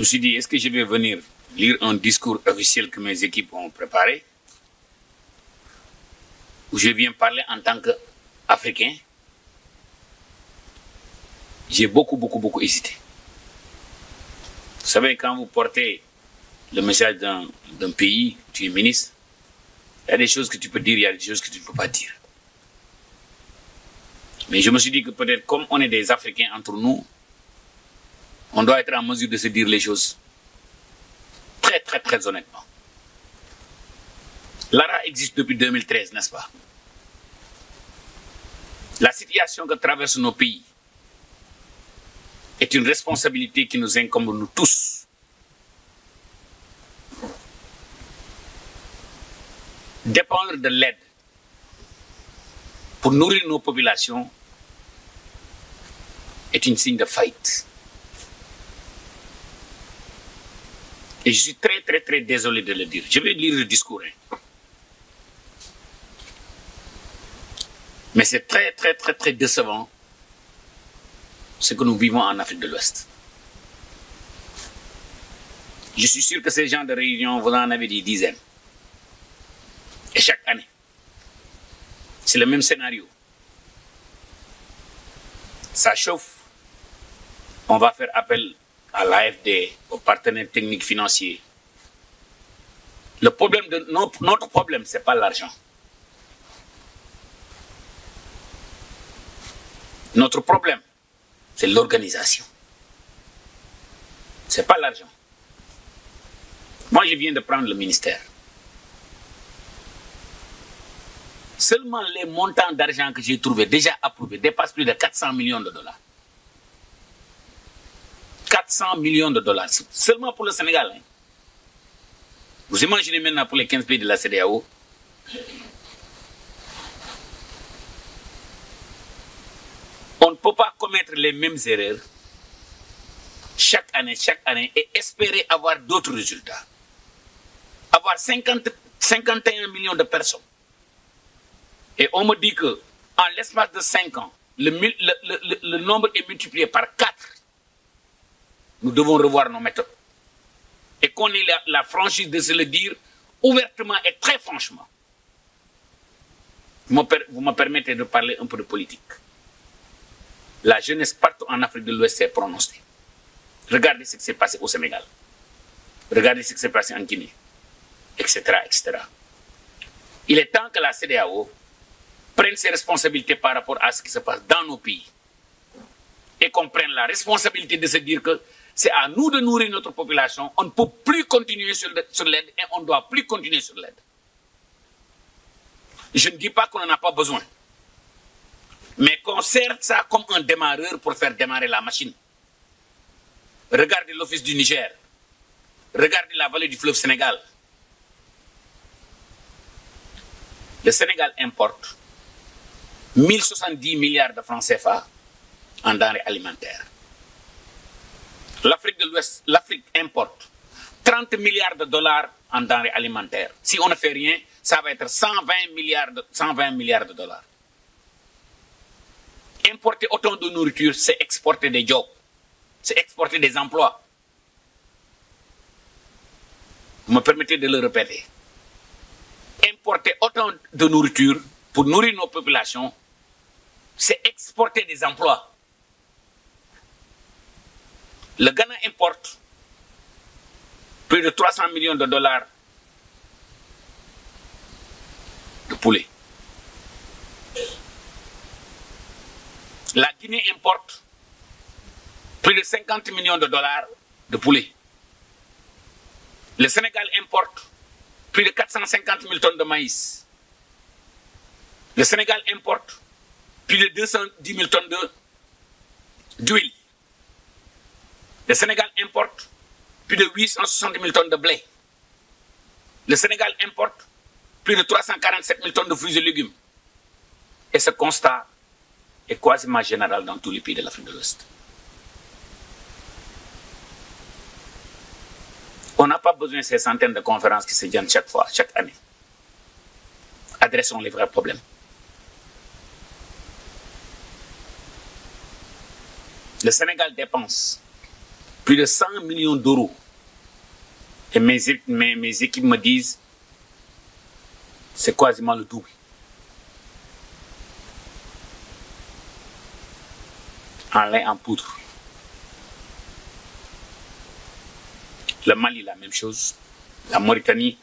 me suis dit, est-ce que je vais venir lire un discours officiel que mes équipes ont préparé, ou je viens parler en tant qu'Africain? J'ai beaucoup hésité. Vous savez, quand vous portez le message d'un pays, tu es ministre, il y a des choses que tu peux dire, il y a des choses que tu ne peux pas dire. Mais je me suis dit que peut-être comme on est des Africains entre nous, on doit être en mesure de se dire les choses très honnêtement. L'ARA existe depuis 2013, n'est-ce pas? La situation que traversent nos pays est une responsabilité qui nous incombe nous tous. Dépendre de l'aide pour nourrir nos populations est un signe de faillite. Et je suis très désolé de le dire. Je vais lire le discours. Mais c'est très décevant ce que nous vivons en Afrique de l'Ouest. Je suis sûr que ces gens de réunion, vous en avez des dizaines. Et chaque année, c'est le même scénario. Ça chauffe. On va faire appel à l'AFD, aux partenaires techniques financiers. Le problème de notre problème, ce n'est pas l'argent. Notre problème, c'est l'organisation. Ce n'est pas l'argent. Moi, je viens de prendre le ministère. Seulement les montants d'argent que j'ai trouvés, déjà approuvés, dépassent plus de 400 millions de dollars. 400 millions de dollars, seulement pour le Sénégal. Hein. Vous imaginez maintenant pour les 15 pays de la CEDEAO? On ne peut pas commettre les mêmes erreurs chaque année et espérer avoir d'autres résultats. Avoir 51 millions de personnes. Et on me dit que en l'espace de 5 ans, le nombre est multiplié par 4. Nous devons revoir nos méthodes. Et qu'on ait la franchise de se le dire ouvertement et très franchement. Vous me permettez de parler un peu de politique. La jeunesse partout en Afrique de l'Ouest s'est prononcée. Regardez ce qui s'est passé au Sénégal. Regardez ce qui s'est passé en Guinée. Etc. Il est temps que la CEDEAO prenne ses responsabilités par rapport à ce qui se passe dans nos pays. Et qu'on prenne la responsabilité de se dire que c'est à nous de nourrir notre population. On ne peut plus continuer sur l'aide et on ne doit plus continuer sur l'aide. Je ne dis pas qu'on n'en a pas besoin. Mais qu'on sert ça comme un démarreur pour faire démarrer la machine. Regardez l'Office du Niger. Regardez la vallée du fleuve Sénégal. Le Sénégal importe 1070 milliards de francs CFA en denrées alimentaires. L'Afrique de l'Ouest, l'Afrique importe 30 milliards de dollars en denrées alimentaires. Si on ne fait rien, ça va être 120 milliards de dollars. Importer autant de nourriture, c'est exporter des jobs. C'est exporter des emplois. Vous me permettez de le répéter. Importer autant de nourriture pour nourrir nos populations, c'est exporter des emplois. Le Ghana importe plus de 300 millions de dollars de poulet. La Guinée importe plus de 50 millions de dollars de poulet. Le Sénégal importe plus de 450 000 tonnes de maïs. Le Sénégal importe plus de 210 000 tonnes d'huile. Le Sénégal importe plus de 860 000 tonnes de blé. Le Sénégal importe plus de 347 000 tonnes de fruits et légumes. Et ce constat est quasiment général dans tous les pays de l'Afrique de l'Ouest. On n'a pas besoin de ces centaines de conférences qui se tiennent chaque fois, chaque année. Adressons les vrais problèmes. Le Sénégal dépense Plus de 100 millions d'euros. Et mes équipes me disent, c'est quasiment le double. En lait en poudre. Le Mali, la même chose. La Mauritanie,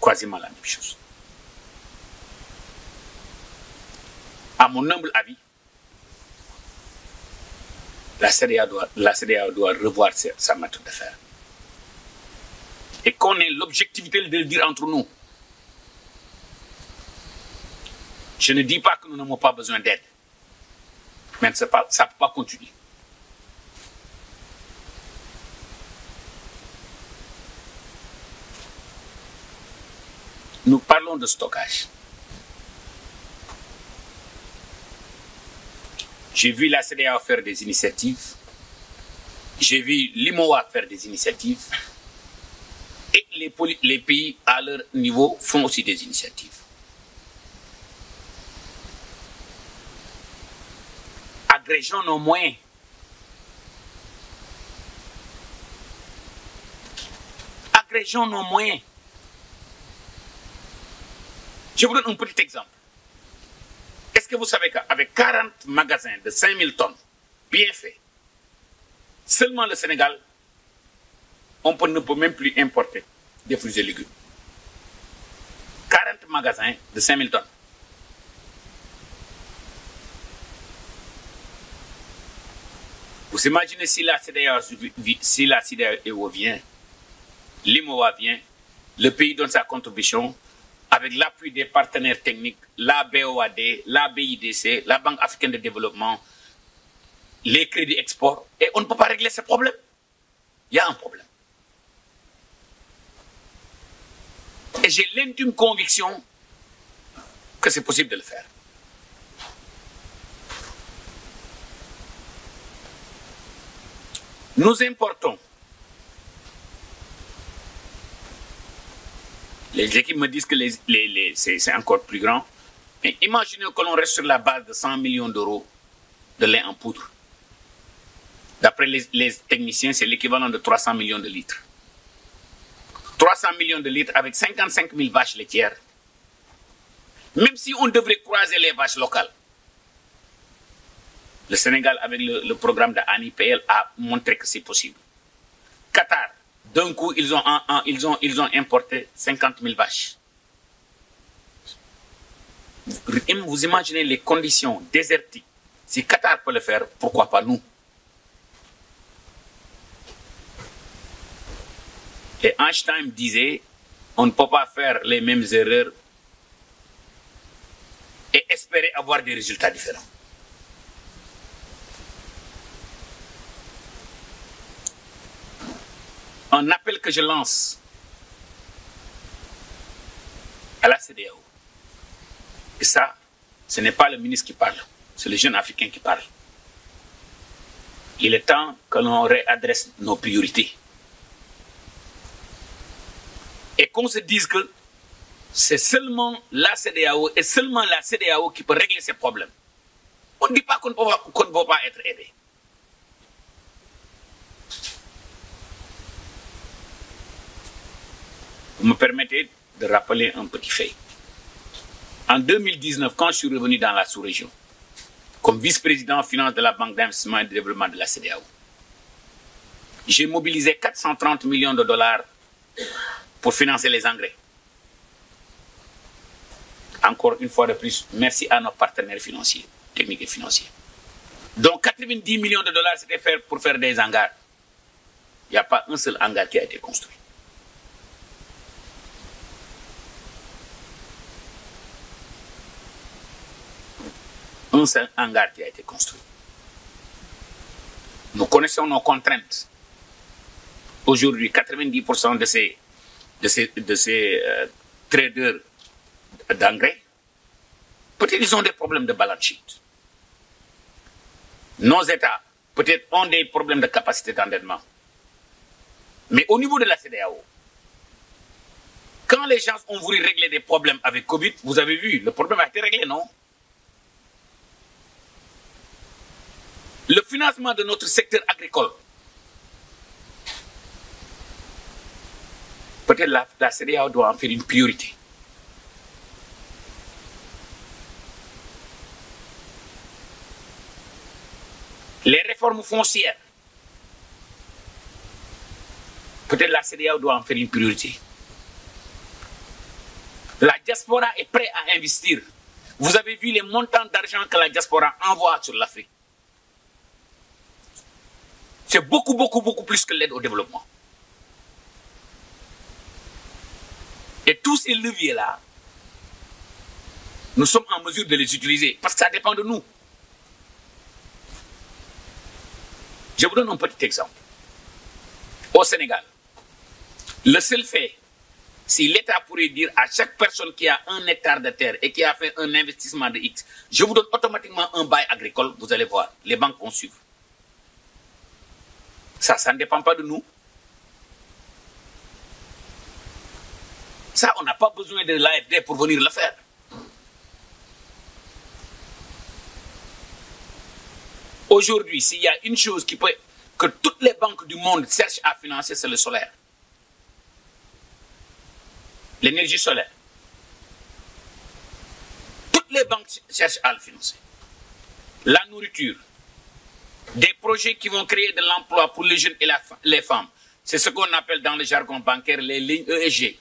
quasiment la même chose. À mon humble avis, la CEDEAO doit revoir sa méthode de faire. Et qu'on ait l'objectivité de le dire entre nous. Je ne dis pas que nous n'avons pas besoin d'aide. Mais ça ne peut pas continuer. Nous parlons de stockage. J'ai vu la CEDEAO faire des initiatives. J'ai vu l'IMOA faire des initiatives. Et les pays à leur niveau font aussi des initiatives. Agrégeons nos moyens. Agrégeons nos moyens. Je vous donne un petit exemple. Est-ce que vous savez qu'avec 40 magasins de 5000 tonnes, bien faits, seulement le Sénégal, on ne peut même plus importer des fruits et légumes. 40 magasins de 5000 tonnes. Vous imaginez si la CEDEAO vient, l'IMOA vient, le pays donne sa contribution, avec l'appui des partenaires techniques, la BOAD, la BIDC, la Banque africaine de développement, les crédits export, et on ne peut pas régler ce problème. Il y a un problème. Et j'ai l'intime conviction que c'est possible de le faire. Nous importons. Les équipes me disent que c'est encore plus grand. Mais imaginez que l'on reste sur la base de 100 millions d'euros de lait en poudre. D'après les techniciens, c'est l'équivalent de 300 millions de litres. 300 millions de litres avec 55 000 vaches laitières. Même si on devrait croiser les vaches locales. Le Sénégal, avec le programme de ANIPL, a montré que c'est possible. Qatar, d'un coup, ils ont importé 50 000 vaches. Vous imaginez les conditions désertiques. Si Qatar peut le faire, pourquoi pas nous? Et Einstein disait, on ne peut pas faire les mêmes erreurs et espérer avoir des résultats différents. Un appel que je lance à la CEDEAO. Et ça, ce n'est pas le ministre qui parle, c'est le jeune Africain qui parle. Il est temps que l'on réadresse nos priorités. Et qu'on se dise que c'est seulement la CEDEAO et seulement la CEDEAO qui peut régler ces problèmes. On ne dit pas qu'on ne peut pas être aidé. Vous me permettez de rappeler un petit fait. En 2019, quand je suis revenu dans la sous-région, comme vice-président finance de la Banque d'investissement et de développement de la CEDEAO, j'ai mobilisé 430 millions de dollars pour financer les engrais. Encore une fois de plus, merci à nos partenaires financiers, techniques et financiers. Donc 90 millions de dollars, c'était pour faire des hangars. Il n'y a pas un seul hangar qui a été construit. Un seul hangar qui a été construit. Nous connaissons nos contraintes. Aujourd'hui, 90% de ces traders d'engrais, peut-être ils ont des problèmes de balance sheet. Nos États, peut-être, ont des problèmes de capacité d'endettement. Mais au niveau de la CEDEAO, quand les gens ont voulu régler des problèmes avec Covid, vous avez vu, le problème a été réglé, non? Le financement de notre secteur agricole Peut-être la CEDEAO doit en faire une priorité. Les réformes foncières, peut-être la CEDEAO doit en faire une priorité. La diaspora est prête à investir. Vous avez vu les montants d'argent que la diaspora envoie sur l'Afrique. C'est beaucoup, beaucoup, beaucoup plus que l'aide au développement. Et tous ces leviers-là, nous sommes en mesure de les utiliser parce que ça dépend de nous. Je vous donne un petit exemple. Au Sénégal, le seul fait, si l'État pourrait dire à chaque personne qui a 1 hectare de terre et qui a fait un investissement de X, je vous donne automatiquement un bail agricole, vous allez voir, les banques vont suivre. Ça ne dépend pas de nous. Ça, on n'a pas besoin de l'AFD pour venir le faire. Aujourd'hui, s'il y a une chose que toutes les banques du monde cherchent à financer, c'est le solaire. L'énergie solaire. Toutes les banques cherchent à le financer. La nourriture. Des projets qui vont créer de l'emploi pour les jeunes et les femmes. C'est ce qu'on appelle dans le jargon bancaire les lignes ESG.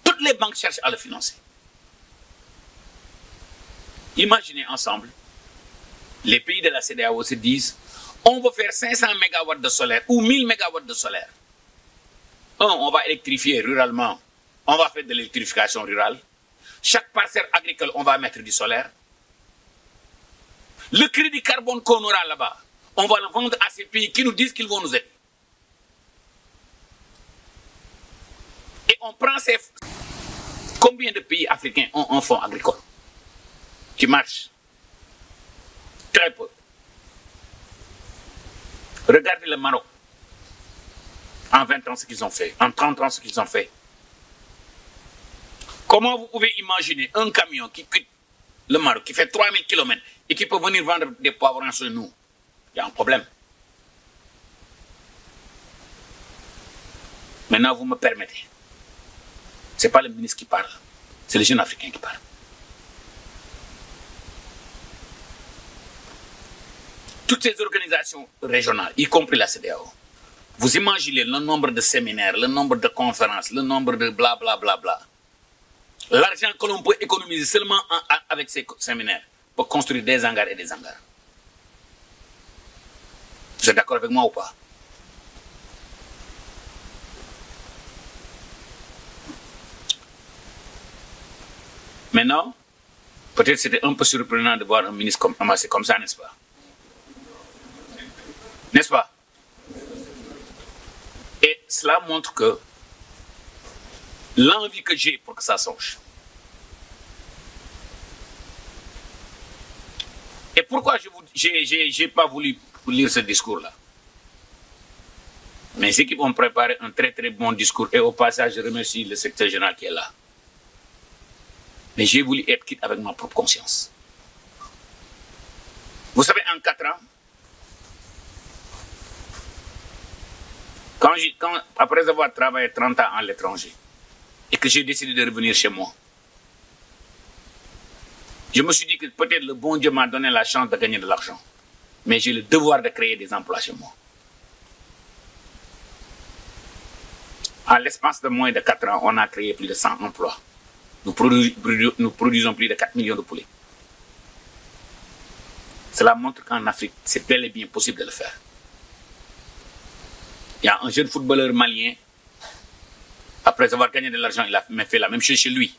Toutes les banques cherchent à le financer. Imaginez ensemble, les pays de la CEDEAO se disent, on veut faire 500 MW de solaire ou 1000 MW de solaire. On va électrifier ruralement. On va faire de l'électrification rurale. Chaque parcelle agricole, on va mettre du solaire. Le crédit carbone qu'on aura là-bas, on va le vendre à ces pays qui nous disent qu'ils vont nous aider. Et on prend ces... Combien de pays africains ont un fonds agricole qui marche? Très peu. Regardez le Maroc. En 20 ans, ce qu'ils ont fait. En 30 ans, ce qu'ils ont fait. Comment vous pouvez imaginer un camion qui quitte le Maroc, qui fait 3000 km et qui peut venir vendre des poivrons chez nous? Il y a un problème. Maintenant, vous me permettez. Ce n'est pas le ministre qui parle, c'est les jeunes africains qui parlent. Toutes ces organisations régionales, y compris la CEDEAO, vous imaginez le nombre de séminaires, le nombre de conférences, le nombre de blablabla. L'argent que l'on peut économiser seulement avec ces séminaires pour construire des hangars et des hangars. Vous êtes d'accord avec moi ou pas? Maintenant, peut-être c'était un peu surprenant de voir un ministre amassé comme ça, n'est-ce pas? N'est-ce pas? Et cela montre que l'envie que j'ai pour que ça change. Et pourquoi je n'ai pas voulu lire ce discours-là? Mes équipes ont préparé un très très bon discours et au passage, je remercie le secrétaire général qui est là. Mais j'ai voulu être quitte avec ma propre conscience. Vous savez, en 4 ans, après avoir travaillé 30 ans à l'étranger et que j'ai décidé de revenir chez moi, je me suis dit que peut-être le bon Dieu m'a donné la chance de gagner de l'argent. Mais j'ai le devoir de créer des emplois chez moi. À l'espace de moins de 4 ans, on a créé plus de 100 emplois. Nous produisons plus de 4 millions de poulets. Cela montre qu'en Afrique, c'est bel et bien possible de le faire. Il y a un jeune footballeur malien, après avoir gagné de l'argent, il a fait la même chose chez lui.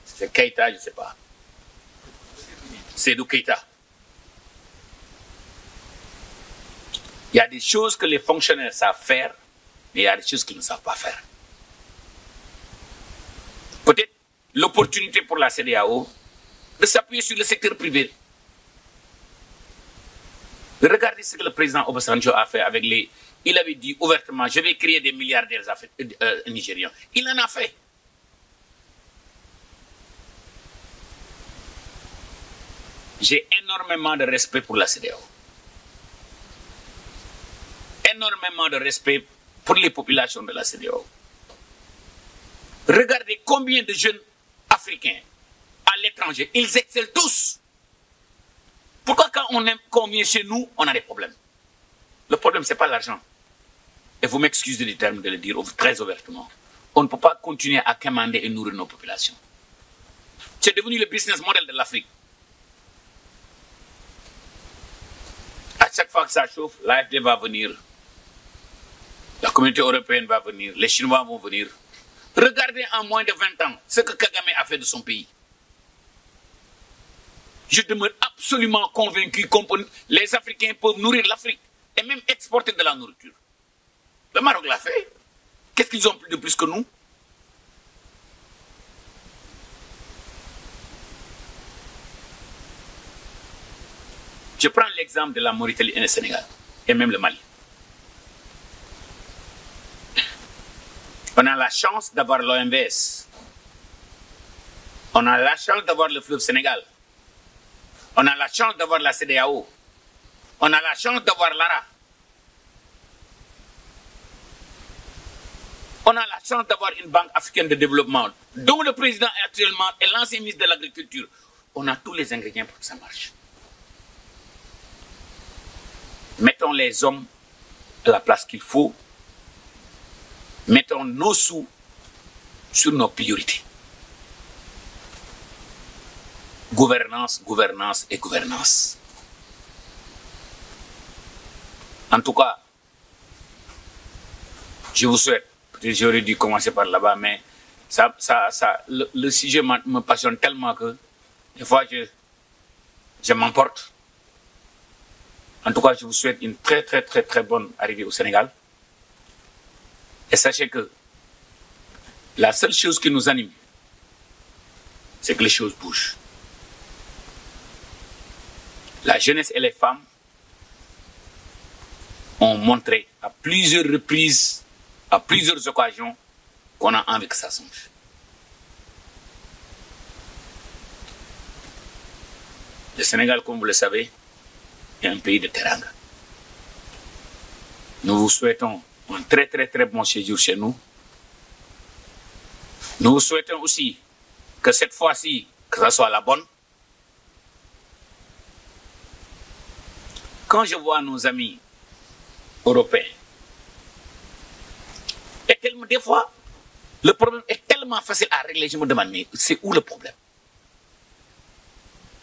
C'est Keita, je ne sais pas. Seydou Keita. Il y a des choses que les fonctionnaires savent faire, mais il y a des choses qu'ils ne savent pas faire. Peut-être l'opportunité pour la CEDEAO de s'appuyer sur le secteur privé. Regardez ce que le président Obasanjo a fait avec les... Il avait dit ouvertement, je vais créer des milliardaires nigérians. Il en a fait. J'ai énormément de respect pour la CEDEAO. Énormément de respect pour les populations de la CEDEAO. Regardez combien de jeunes africains à l'étranger, ils excellent tous. Pourquoi quand on vient chez nous, on a des problèmes? Le problème, ce n'est pas l'argent. Et vous m'excusez du terme de le dire très ouvertement. On ne peut pas continuer à commander et nourrir nos populations. C'est devenu le business model de l'Afrique. À chaque fois que ça chauffe, l'AFD va venir. La communauté européenne va venir. Les Chinois vont venir. Regardez en moins de 20 ans ce que Kagame a fait de son pays. Je demeure absolument convaincu que les Africains peuvent nourrir l'Afrique et même exporter de la nourriture. Le Maroc l'a fait. Qu'est-ce qu'ils ont de plus que nous? Je prends l'exemple de la Mauritanie et le Sénégal, et même le Mali. On a la chance d'avoir l'OMVS. On a la chance d'avoir le fleuve Sénégal. On a la chance d'avoir la CEDEAO. On a la chance d'avoir l'ARA. On a la chance d'avoir une banque africaine de développement, dont le président actuellement est l'ancien ministre de l'Agriculture. On a tous les ingrédients pour que ça marche. Mettons les hommes à la place qu'il faut. Mettons nos sous sur nos priorités. Gouvernance, gouvernance et gouvernance. En tout cas, je vous souhaite, peut-être j'aurais dû commencer par là-bas, mais le sujet me passionne tellement que des fois je m'emporte. En tout cas, je vous souhaite une très bonne arrivée au Sénégal. Et sachez que la seule chose qui nous anime, c'est que les choses bougent. La jeunesse et les femmes ont montré à plusieurs reprises, à plusieurs occasions, qu'on a envie que ça change. Le Sénégal, comme vous le savez, est un pays de teranga. Nous vous souhaitons un très bon séjour chez nous. Nous vous souhaitons aussi que cette fois-ci, que ça soit la bonne. Quand je vois nos amis européens, et des fois, le problème est tellement facile à régler, je me demande, mais c'est où le problème?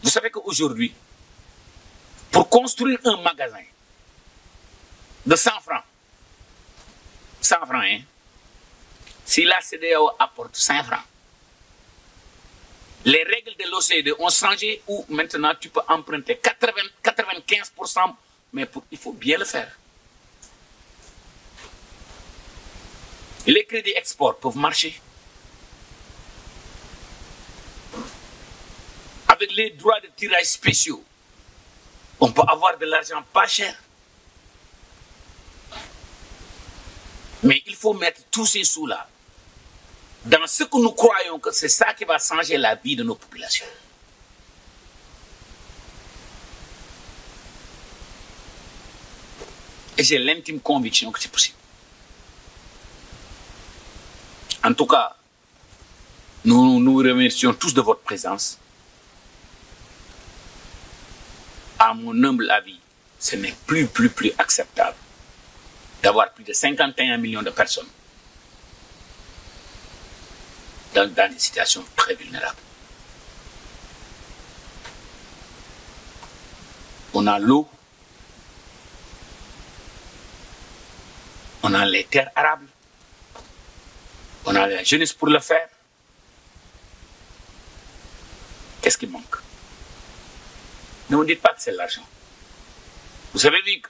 Vous savez qu'aujourd'hui, pour construire un magasin de 100 francs, 100 francs, hein, si la CEDEAO apporte 5 francs, les règles de l'OCDE ont changé où maintenant tu peux emprunter 95%, mais il faut bien le faire. Et les crédits export peuvent marcher. Avec les droits de tirage spéciaux, on peut avoir de l'argent pas cher. Mais il faut mettre tous ces sous-là dans ce que nous croyons que c'est ça qui va changer la vie de nos populations. Et j'ai l'intime conviction que c'est possible. En tout cas, nous nous remercions tous de votre présence. À mon humble avis, ce n'est plus acceptable d'avoir plus de 51 millions de personnes dans des situations très vulnérables. On a l'eau, on a les terres arables, on a la jeunesse pour le faire. Qu'est-ce qui manque? Ne me dites pas que c'est l'argent. Vous avez vu que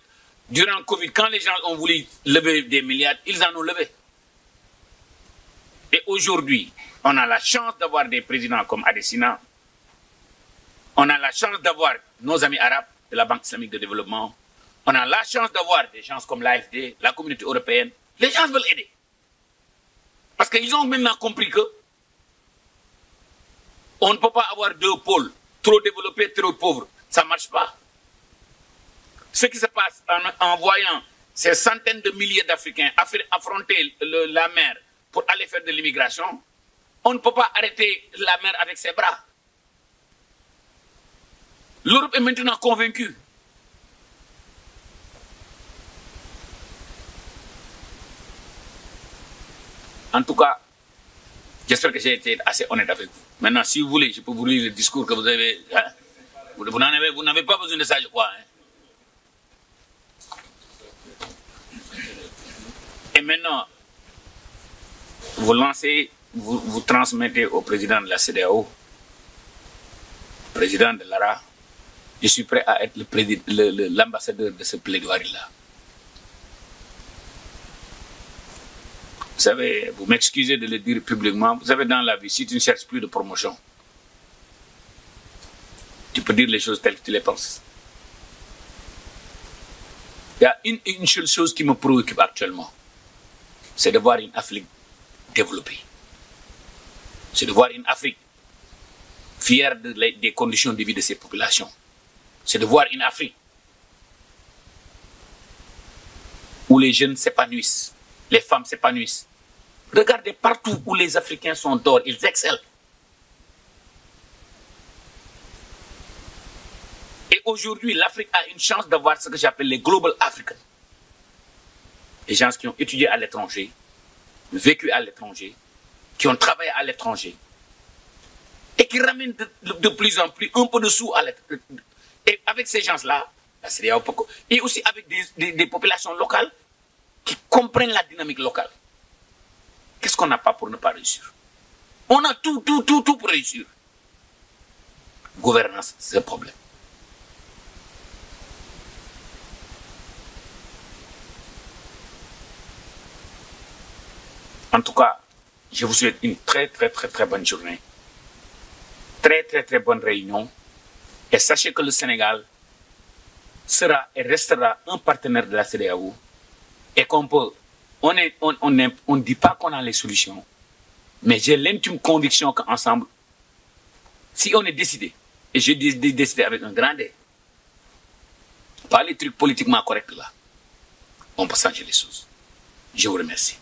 durant le Covid, quand les gens ont voulu lever des milliards, ils en ont levé. Et aujourd'hui, on a la chance d'avoir des présidents comme Adesina. On a la chance d'avoir nos amis arabes de la Banque islamique de développement. On a la chance d'avoir des gens comme l'AFD, la communauté européenne. Les gens veulent aider. Parce qu'ils ont maintenant compris que on ne peut pas avoir deux pôles, trop développés, trop pauvres. Ça ne marche pas. Ce qui se passe en voyant ces centaines de milliers d'Africains affronter la mer pour aller faire de l'immigration, On ne peut pas arrêter la mer avec ses bras. L'Europe est maintenant convaincue. En tout cas, j'espère que j'ai été assez honnête avec vous. Maintenant, si vous voulez, je peux vous lire le discours que vous avez. Hein? Vous n'avez pas besoin de ça, je crois. Hein? Et maintenant, vous lancez, vous transmettez au président de la CEDEAO, président de l'ARA, je suis prêt à être l'ambassadeur de ce plaidoirie-là. Vous savez, vous m'excusez de le dire publiquement, vous savez, dans la vie, si tu ne cherches plus de promotion, tu peux dire les choses telles que tu les penses. Il y a une seule chose qui me préoccupe actuellement, c'est de voir une Afrique développée. C'est de voir une Afrique fière des conditions de vie de ses populations. C'est de voir une Afrique où les jeunes s'épanouissent, les femmes s'épanouissent. Regardez partout où les Africains sont d'or, ils excellent. Et aujourd'hui, l'Afrique a une chance d'avoir ce que j'appelle les Global Africans. Les gens qui ont étudié à l'étranger, vécu à l'étranger, qui ont travaillé à l'étranger, et qui ramènent de plus en plus un peu de sous à l'étranger. Et avec ces gens-là, et aussi avec des populations locales qui comprennent la dynamique locale. Qu'est-ce qu'on n'a pas pour ne pas réussir? On a tout pour réussir. Gouvernance, c'est le problème. En tout cas, je vous souhaite une très bonne journée. Très bonne réunion. Et sachez que le Sénégal sera et restera un partenaire de la CEDEAO. Et qu'on peut, on ne dit pas qu'on a les solutions. Mais j'ai l'intime conviction qu'ensemble, si on est décidé, et je dis décidé avec un grand D, pas les trucs politiquement corrects là, on peut changer les choses. Je vous remercie.